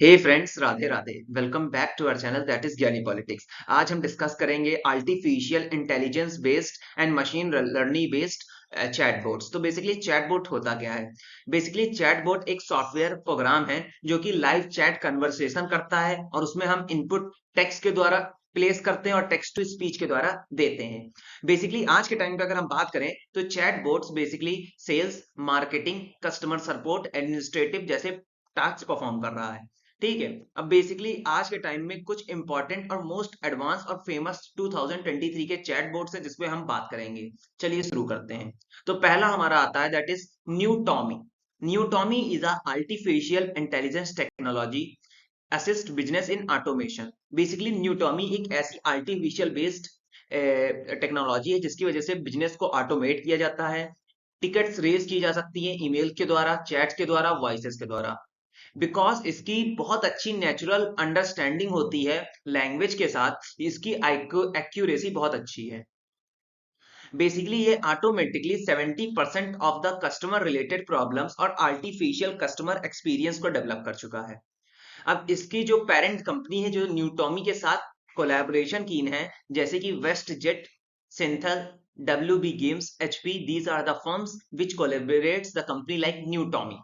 Hey friends, Radhe Radhe. Welcome back to our channel that is Gyani politics. आज हम discuss करेंगे artificial intelligence based and machine learning based chatbots. तो basically chatbot होता क्या है? बेसिकली चैटबॉट एक सॉफ्टवेयर प्रोग्राम है जो कि लाइव चैट कन्वर्सेशन करता है और उसमें हम इनपुट टेक्स्ट के द्वारा प्लेस करते हैं और टेक्स्ट टू स्पीच के द्वारा देते हैं। बेसिकली आज के टाइम पे अगर हम बात करें तो chatbots basically sales, marketing, customer support, administrative जैसे टास्क परफॉर्म कर रहा है। ठीक है। अब बेसिकली आज के टाइम में कुछ इंपॉर्टेंट और मोस्ट एडवांस और फेमस 2023 के चैटबॉट्स है जिसपे हम बात करेंगे। चलिए शुरू करते हैं। तो पहला हमारा आता है that is new Tommy. New Tommy is a artificial intelligence technology assist business in automation. Basically new Tommy एक ऐसी आर्टिफिशियल बेस्ड टेक्नोलॉजी है जिसकी वजह से बिजनेस को ऑटोमेट किया जाता है। टिकट्स रेज की जा सकती है ईमेल के द्वारा, चैट्स के द्वारा, वॉइसेस के द्वारा। बिकॉज इसकी बहुत अच्छी नेचुरल अंडरस्टैंडिंग होती है लैंग्वेज के साथ, इसकी एक्यूरेसी बहुत अच्छी है। बेसिकली ये automatically 70% of the customer related problems और आर्टिफिशियल कस्टमर एक्सपीरियंस को डेवलप कर चुका है। अब इसकी जो पेरेंट कंपनी है जो न्यूटॉमी के साथ कोलैबोरेशन की है, जैसे कि वेस्ट जेट, सिंथल, WB games, HP, these are the firms which collaborates the company like न्यूटॉमी।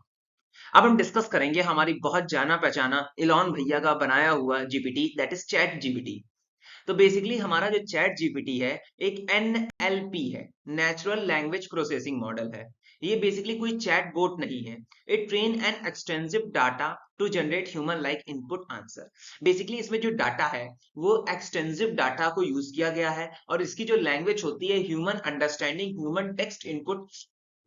अब हम डिस्कस करेंगे हमारी बहुत जाना पहचाना इलॉन भैया का बनाया हुआ GPT that is chat GPT. तो बेसिकली हमारा जो चैट जीपीटी है एक NLP है, नेचुरल लैंग्वेज प्रोसेसिंग मॉडल है। ये बेसिकली कोई चैट बोट नहीं है। It train an extensive data to generate human like input answer. Basically इसमें जो डाटा है वो एक्सटेंसिव डाटा को यूज किया गया है और इसकी जो लैंग्वेज होती है human understanding, human text input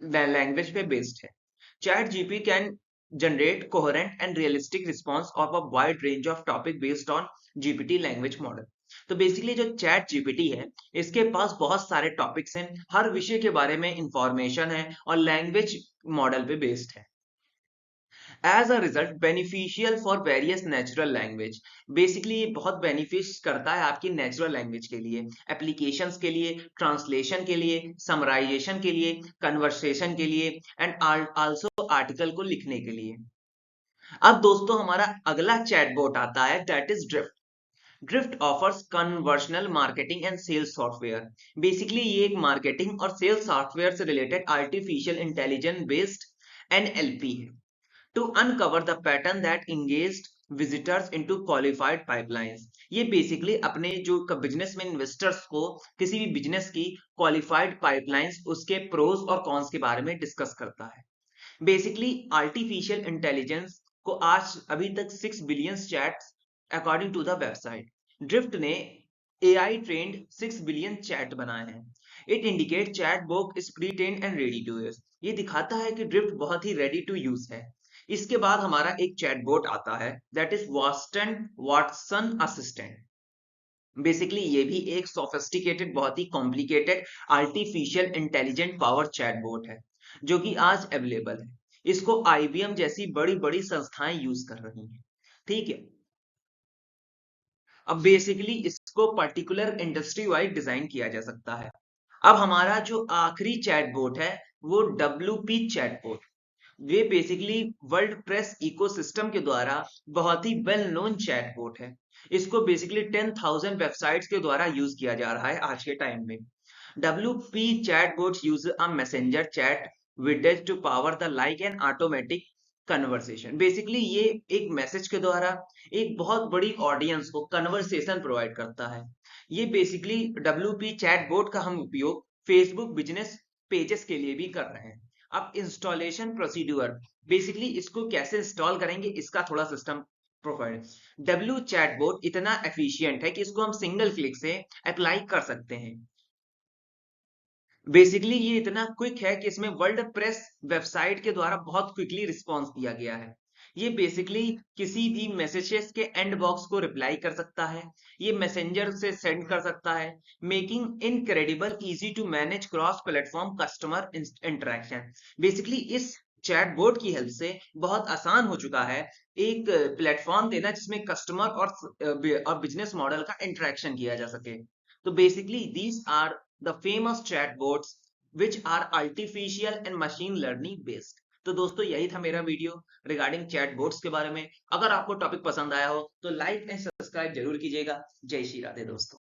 language पे बेस्ड है। Chat GP can generate coherent and realistic response of a wide range of topic based on GPT language model। तो बेसिकली जो चैट जीपीटी है इसके पास बहुत सारे टॉपिक्स हैं, हर विषय के बारे में इंफॉर्मेशन है और लैंग्वेज मॉडल पे बेस्ड है। As a result beneficial for various natural language. Basically ये बहुत बेनिफिट करता है आपकी नेचुरल लैंग्वेज के लिए, एप्लीकेशंस के लिए, ट्रांसलेशन के लिए, समराइजेशन के लिए, कन्वर्सेशन के लिए एंड आल्सो आर्टिकल को लिखने के लिए। अब दोस्तों हमारा अगला चैटबॉट आता है that is Drift. Drift offers conversational marketing and sales software. Basically ये एक मार्केटिंग और सेल्स सॉफ्टवेयर से related artificial intelligence based NLP है to uncover the pattern that engaged visitors into qualified pipelines। ये बेसिकली अपने जो बिजनेस में investors को किसी भी बिजनेस की क्वालिफाइड पाइपलाइंस, उसके प्रोज और कॉन्स के बारे में डिस्कस करता है। बेसिकली आर्टिफिशियल इंटेलिजेंस को आज अभी तक 6 billion chats according to the website. Drift ने AI ट्रेंड 6 बिलियन चैट बनाए हैं। It indicate chat book is pre trained and ready to use. ये दिखाता है कि ड्रिफ्ट बहुत ही रेडी टू यूज है। इसके बाद हमारा एक चैटबॉट आता है that is Watson assistant. Basically ये भी एक सोफिस्टिकेटेड, बहुत ही complicated artificial intelligent power chatbot है जो कि आज अवेलेबल है। इसको IBM जैसी बड़ी बड़ी संस्थाएं यूज कर रही हैं। ठीक है। अब बेसिकली इसको पर्टिकुलर इंडस्ट्री वाइज डिजाइन किया जा सकता है। अब हमारा जो आखिरी चैटबॉट है वो WP चैटबॉट। ये बेसिकली वर्ल्ड प्रेस इकोसिस्टम के द्वारा बहुत ही वेल नोन चैटबॉट है। इसको बेसिकली 10,000 वेबसाइट्स के द्वारा यूज किया जा रहा है आज के टाइम में। WP chatbots use a messenger chat widget to power the like and automatic conversation. Basically ये एक मैसेज के द्वारा एक बहुत बड़ी ऑडियंस को कन्वर्सेशन प्रोवाइड करता है। ये बेसिकली WP चैटबॉट का हम उपयोग फेसबुक बिजनेस पेजेस के लिए भी कर रहे हैं। अब इंस्टॉलेशन प्रोसीड्यूर, बेसिकली इसको कैसे इंस्टॉल करेंगे इसका थोड़ा सिस्टम प्रोवाइड। W चैटबॉट इतना एफिशिएंट है कि इसको हम सिंगल क्लिक से अप्लाई कर सकते हैं। बेसिकली ये इतना क्विक है कि इसमें वर्ल्ड प्रेस वेबसाइट के द्वारा बहुत क्विकली रिस्पॉन्स दिया गया है। ये बेसिकली किसी भी मैसेजेस के एंड बॉक्स को रिप्लाई कर सकता है, ये मैसेंजर से सेंड कर सकता है, making incredible easy to manage cross platform customer interaction. Basically इस चैटबॉट की हेल्प से बहुत आसान हो चुका है एक प्लेटफॉर्म देना जिसमें कस्टमर और बिजनेस मॉडल का इंटरेक्शन किया जा सके। तो basically these are the famous chatbots which are artificial and machine learning based। तो दोस्तों यही था मेरा वीडियो रिगार्डिंग चैटबॉट्स के बारे में। अगर आपको टॉपिक पसंद आया हो तो लाइक एंड सब्सक्राइब जरूर कीजिएगा। जय श्री राधे दोस्तों।